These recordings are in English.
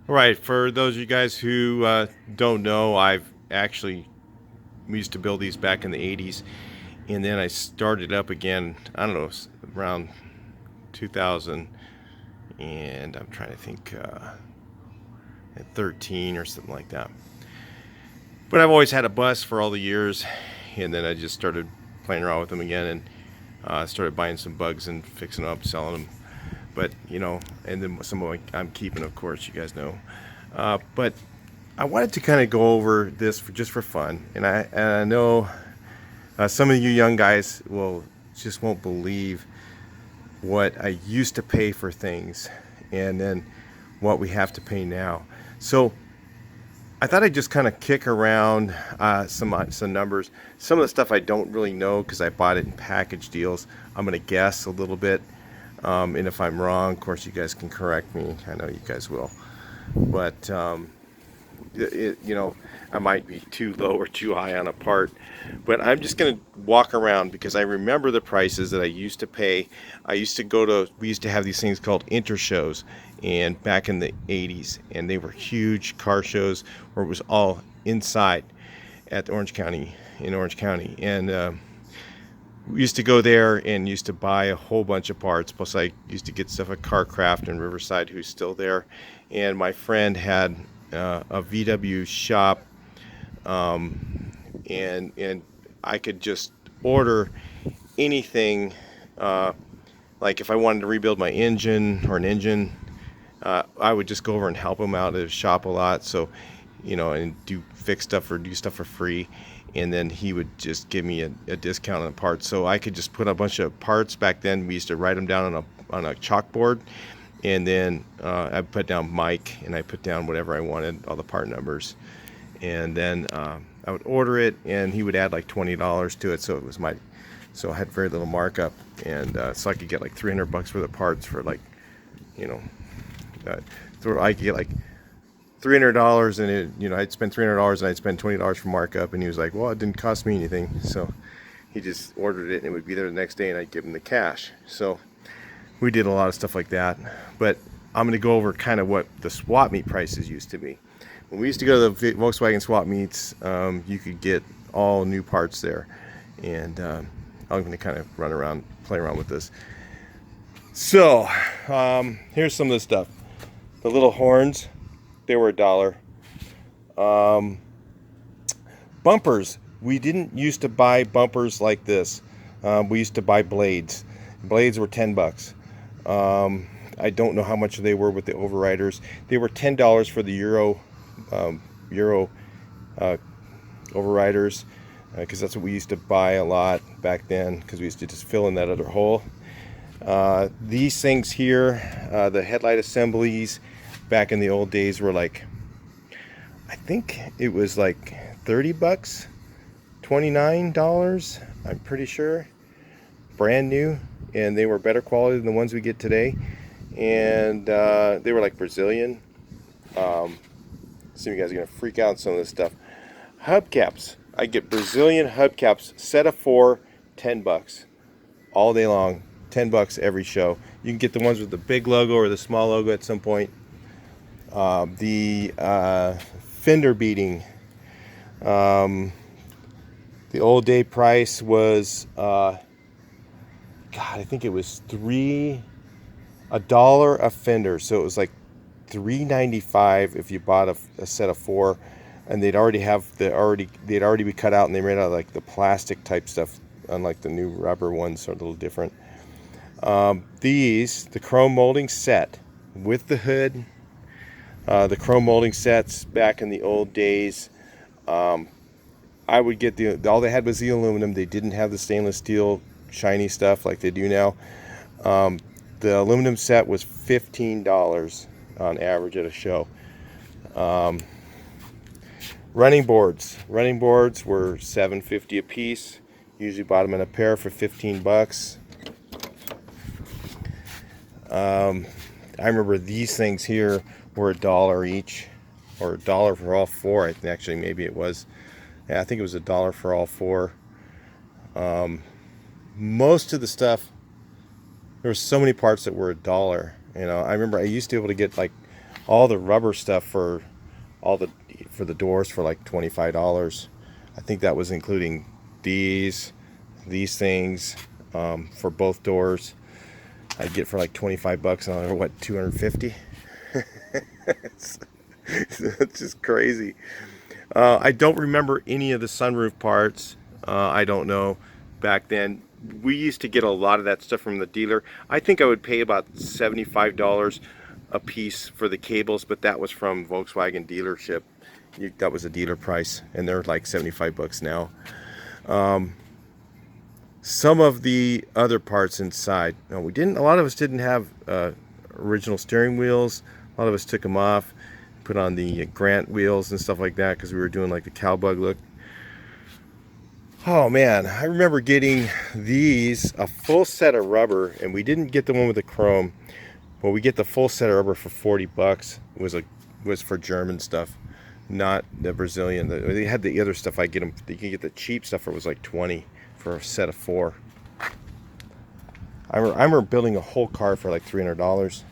All right, for those of you guys who don't know, we used to build these back in the 80s, and then I started up again, I don't know, around 2000, and I'm trying to think, at 13 or something like that. But I've always had a bus for all the years, and then I just started playing around with them again and started buying some bugs and fixing them up, selling them. But, and then some of I'm keeping, of course, you guys know. But I wanted to kind of go over this just for fun, and I know some of you young guys will just won't believe what I used to pay for things, and then what we have to pay now. So I thought I'd just kind of kick around some numbers. Some of the stuff I don't really know because I bought it in package deals. I'm gonna guess a little bit, and if I'm wrong, of course, you guys can correct me. I know you guys will, but I might be too low or too high on a part, but I'm just going to walk around because I remember the prices that I used to pay. We used to have these things called inter shows, and back in the 80s, and they were huge car shows where it was all inside at Orange County, in Orange County. And we used to go there and used to buy a whole bunch of parts. Plus, I used to get stuff at CarCraft in Riverside, who's still there. And my friend had a VW shop, and I could just order anything. Like if I wanted to rebuild my engine or an engine, I would just go over and help him out at his shop a lot. So, and fix stuff or do stuff for free. And then he would just give me a discount on the parts. So I could just put a bunch of parts. Back then, we used to write them down on a chalkboard. And then I put down Mike, and I put down whatever I wanted, all the part numbers. And then I would order it, and he would add like $20 to it. So I had very little markup. And so I could get like $300 worth of parts for like, you know, so I could get like $300, and I'd spend $300 and I'd spend $20 for markup. And he was like, well, it didn't cost me anything. So he just ordered it, and it would be there the next day, and I'd give him the cash. So we did a lot of stuff like that. But I'm going to go over kind of what the swap meet prices used to be. When we used to go to the Volkswagen swap meets, you could get all new parts there. And I'm going to kind of play around with this. So here's some of the stuff. The little horns, they were $1. Bumpers, we didn't used to buy bumpers like this. We used to buy blades. Blades were $10. I don't know how much they were with the overriders. They were $10 for the Euro overriders, because that's what we used to buy a lot back then, because we used to just fill in that other hole. These things here, the headlight assemblies back in the old days were like, I think it was like $30, $29, I'm pretty sure, brand new, and they were better quality than the ones we get today. And they were like Brazilian. Some of you guys are gonna freak out on some of this stuff. Hubcaps, I get Brazilian hubcaps, set of 4, $10 all day long, $10 every show. You can get the ones with the big logo or the small logo at some point. The fender beating, the old day price was I think it was $1 a fender, so it was like $3.95 if you bought a set of 4, and they'd already be cut out, and they made out of like the plastic type stuff, unlike the new rubber ones are a little different. The chrome molding set with the hood, the chrome molding sets back in the old days, I would get all they had was the aluminum. They didn't have the stainless steel shiny stuff like they do now. The aluminum set was $15 on average at a show. Running boards were $7.50 a piece. Usually bought them in a pair for $15. I remember these things here were $1 each, or $1 for all 4. I think actually maybe it was. Yeah, I think it was $1 for all 4. Most of the stuff, there were so many parts that were $1. I remember I used to be able to get like all the rubber stuff for the doors for like $25. I think that was including these things for both doors. I'd get for like 25 bucks on what, 250. it's, it's just crazy. I don't remember any of the sunroof parts. I don't know. Back then, we used to get a lot of that stuff from the dealer. I think I would pay about $75 a piece for the cables, but that was from Volkswagen dealership. That was a dealer price, and they're like 75 bucks now. Some of the other parts inside, no, we didn't. A lot of us didn't have original steering wheels. A lot of us took them off, put on the Grant wheels and stuff like that because we were doing like the cowbug look. Oh man, I remember getting these, a full set of rubber, and we didn't get the one with the chrome, but we get the full set of rubber for 40 bucks. It was for German stuff, not the Brazilian. They had the other stuff. I get them. You can get the cheap stuff for, it was like 20 for a set of 4. I remember building a whole car for like $300.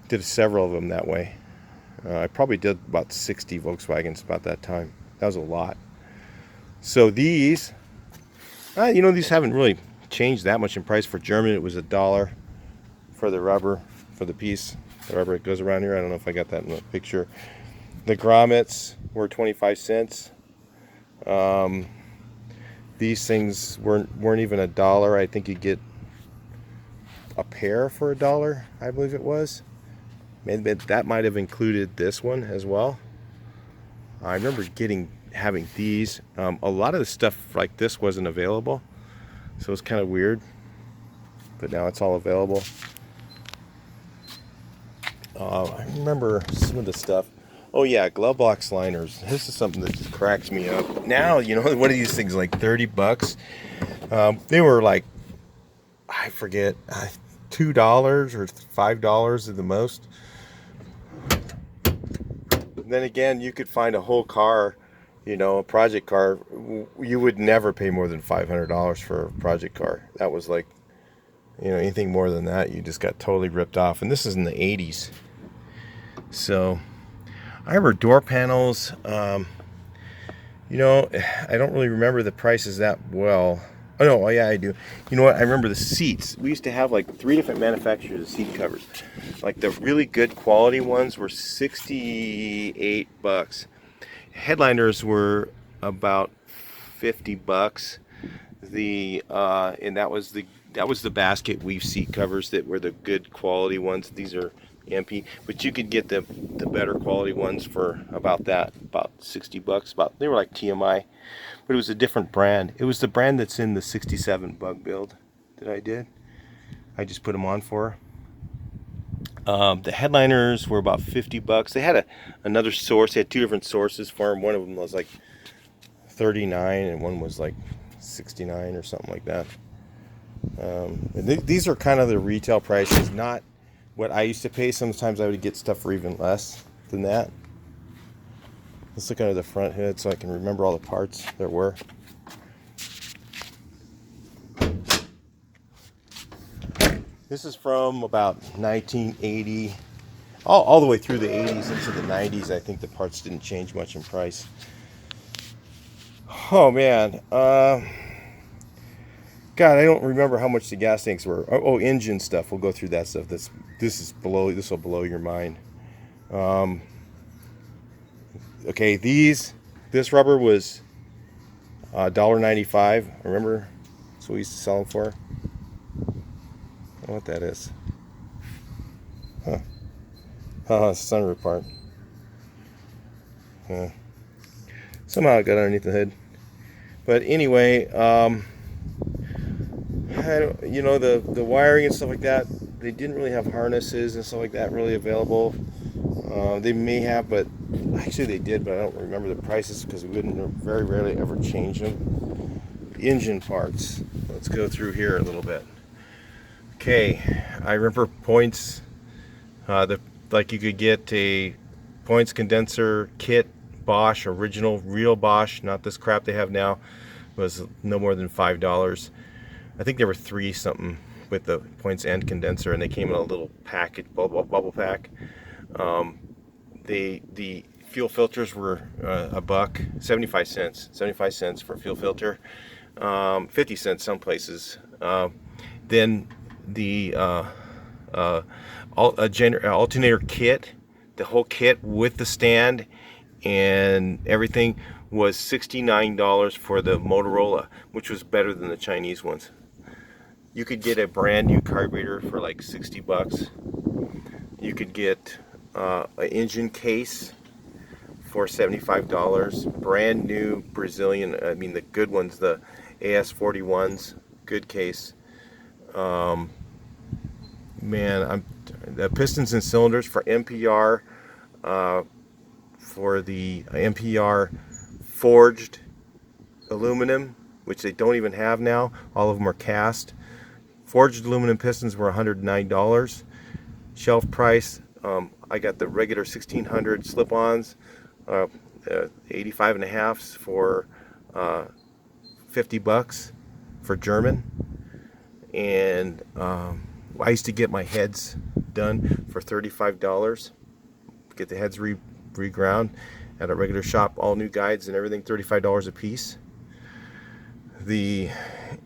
Did several of them that way. I probably did about 60 Volkswagens about that time. That was a lot. So these, these haven't really changed that much in price. For German, it was $1 for the rubber, for the piece. The rubber that goes around here. I don't know if I got that in the picture. The grommets were 25 cents. These things weren't even $1. I think you get a pair for $1, I believe it was. Maybe that might have included this one as well. I remember having these. A lot of the stuff like this wasn't available, so it's kind of weird, but now it's all available. I remember some of the stuff. Oh yeah, glove box liners. This is something that just cracks me up. Now, what are these things, like 30 bucks? They were like, I forget, $2 or $5 at the most. Then again, you could find a whole car, a project car. You would never pay more than $500 for a project car. That was like, anything more than that, you just got totally ripped off. And this is in the 80s. So I remember door panels. I don't really remember the prices that well. Oh no, yeah, I do. You know what? I remember the seats. We used to have like 3 different manufacturers of seat covers. Like the really good quality ones were 68 bucks. Headliners were about 50 bucks. And that was the basket weave seat covers that were the good quality ones. These are MP, but you could get the better quality ones for about 60 bucks. They were like TMI, but it was a different brand. It was the brand that's in the 67 bug build that I did. I just put them on for her. The headliners were about 50 bucks. They had another source. They had 2 different sources for them. One of them was like 39 and one was like 69 or something like that. These are kind of the retail prices, not what I used to pay. Sometimes I would get stuff for even less than that. Let's look under the front hood so I can remember all the parts there were. This is from about 1980, all the way through the 80s into the 90s. I think the parts didn't change much in price. Oh man, God, I don't remember how much the gas tanks were. Oh, engine stuff. We'll go through that stuff. This will blow your mind. Okay, this rubber was $1.95. Remember, that's what we used to sell them for. I don't know what that is. Huh? It's a sunroof part. Somehow it got underneath the hood. But anyway, the wiring and stuff like that, they didn't really have harnesses and stuff like that really available. They may have, but actually they did, but I don't remember the prices because we wouldn't very rarely ever change them. The engine parts. Let's go through here a little bit. Okay, I remember points. You could get a points condenser kit, Bosch, original, real Bosch, not this crap they have now, was no more than $5. I think there were 3 something with the points and condenser, and they came in a little packet, bubble pack. the fuel filters were a buck, 75 cents for a fuel filter, 50 cents some places. Then the alternator kit, the whole kit with the stand and everything, was $69 for the Motorola, which was better than the Chinese ones. You could get a brand new carburetor for like 60 bucks. You could get an engine case for $75. Brand new Brazilian, I mean the good ones, the AS41s, good case. Man, the pistons and cylinders for MPR, for the MPR forged aluminum, which they don't even have now. All of them are cast. Forged aluminum pistons were $109. Shelf price, I got the regular 1600 slip-ons, 85 and a halves for 50 bucks for German. And I used to get my heads done for $35. Get the heads reground at a regular shop, all new guides and everything, $35 a piece. The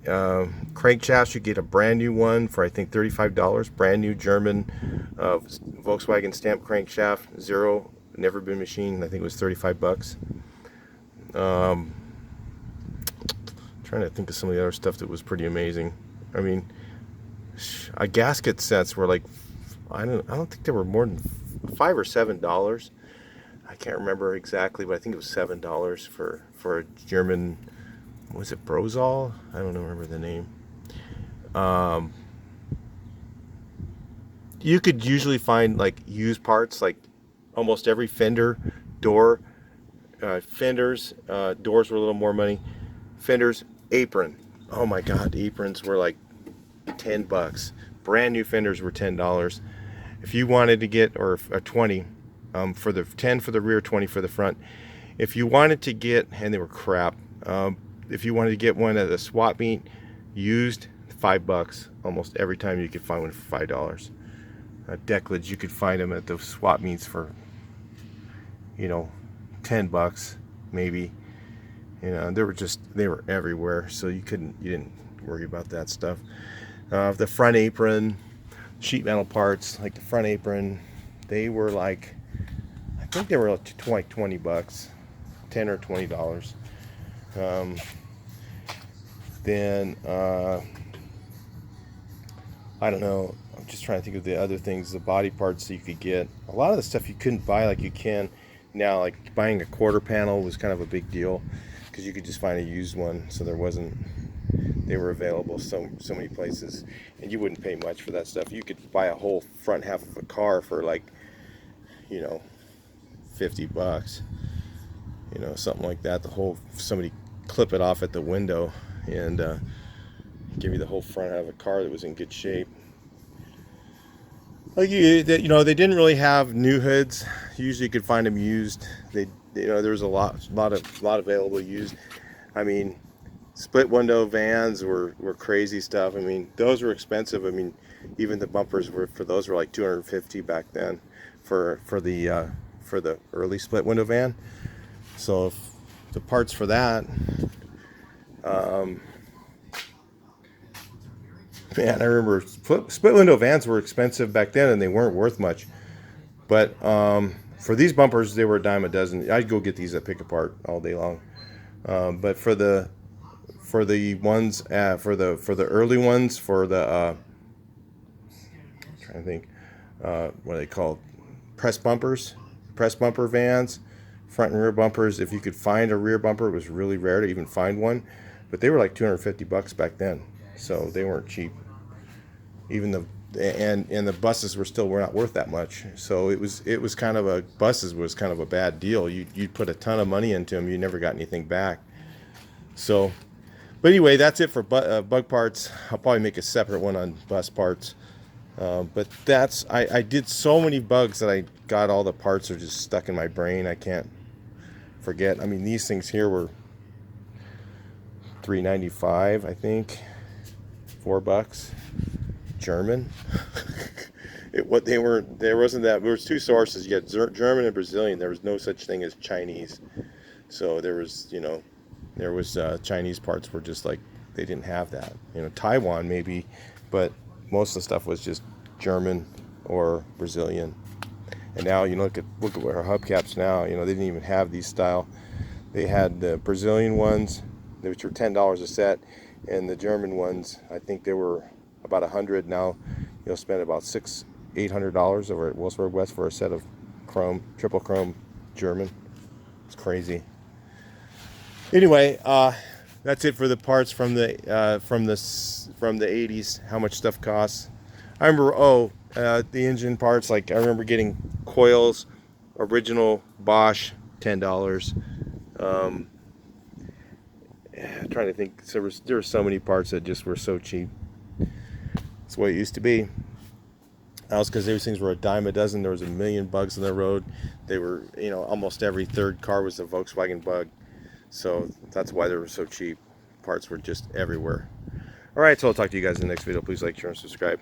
crankshafts, you get a brand new one for I think $35. Brand new German Volkswagen stamp crankshaft, zero, never been machined. I think it was 35 bucks. Trying to think of some of the other stuff that was pretty amazing. I mean, a gasket sets were like, I don't think they were more than $5 or $7. I can't remember exactly, but I think it was $7 for a German. Was it Brozal? I don't remember the name. You could usually find like used parts, like almost every fender, door, fenders, doors were a little more money. Fenders, apron. Oh my God, aprons were like 10 bucks. Brand new fenders were $10. If you wanted to get, or a 20, for the 10 for the rear, 20 for the front. If you wanted to get, and they were crap. If you wanted to get one at a swap meet, used, $5 almost every time you could find one for $5. Deck lids, you could find them at the swap meets for, 10 bucks maybe. They were everywhere, so you didn't worry about that stuff. The front apron, sheet metal parts, like the front apron, they were like, I think they were like 20 bucks, $10 or $20. Then I don't know, I'm just trying to think of the other things, the body parts that you could get. A lot of the stuff you couldn't buy like you can now, like buying a quarter panel was kind of a big deal because you could just find a used one, so they were available so many places, and you wouldn't pay much for that stuff. You could buy a whole front half of a car for like, 50 bucks, something like that. Somebody clip it off at the window and give you the whole front half of a car that was in good shape. Like they didn't really have new hoods. Usually you could find them used. There was a lot available used. I mean, split window vans were crazy stuff. I mean, those were expensive. I mean, even the bumpers were like $250 back then for the early split window van. So if the parts for that, man, I remember split window vans were expensive back then, and they weren't worth much. But for these bumpers, they were a dime a dozen. I'd go get these at Pick Apart all day long. But for the ones for the early ones, for the I'm trying to think, what are they called? Press bumper vans, front and rear bumpers. If you could find a rear bumper, it was really rare to even find one, but they were like $250 back then, so they weren't cheap. Even the buses were not worth that much, so it was kind of buses was kind of a bad deal. You'd put a ton of money into them, you never got anything back. So, but anyway, that's it for bug parts. I'll probably make a separate one on bus parts. But I did so many bugs that I got all the parts are just stuck in my brain. I can't forget. I mean, these things here were $3.95, I think, $4. German. What they were, there wasn't that. There was two sources. You had German and Brazilian. There was no such thing as Chinese. So there was, there was Chinese parts were just like they didn't have that. Taiwan maybe, but most of the stuff was just German or Brazilian. And now look at our hubcaps now. They didn't even have these style. They had the Brazilian ones, which were $10 a set, and the German ones, I think they were about $100. Now you'll spend about $800 over at Wilsburg West for a set of chrome, triple chrome German. It's crazy. Anyway, that's it for the parts from the 80s. How much stuff costs? I remember the engine parts. Like I remember getting coils, original Bosch, $10. Trying to think. There were so many parts that just were so cheap. That's the way it used to be. That was because these things were a dime a dozen. There was a million bugs on the road. They were, almost every third car was a Volkswagen Bug. So that's why they were so cheap. Parts were just everywhere. All right, so I'll talk to you guys in the next video. Please like, share, and subscribe.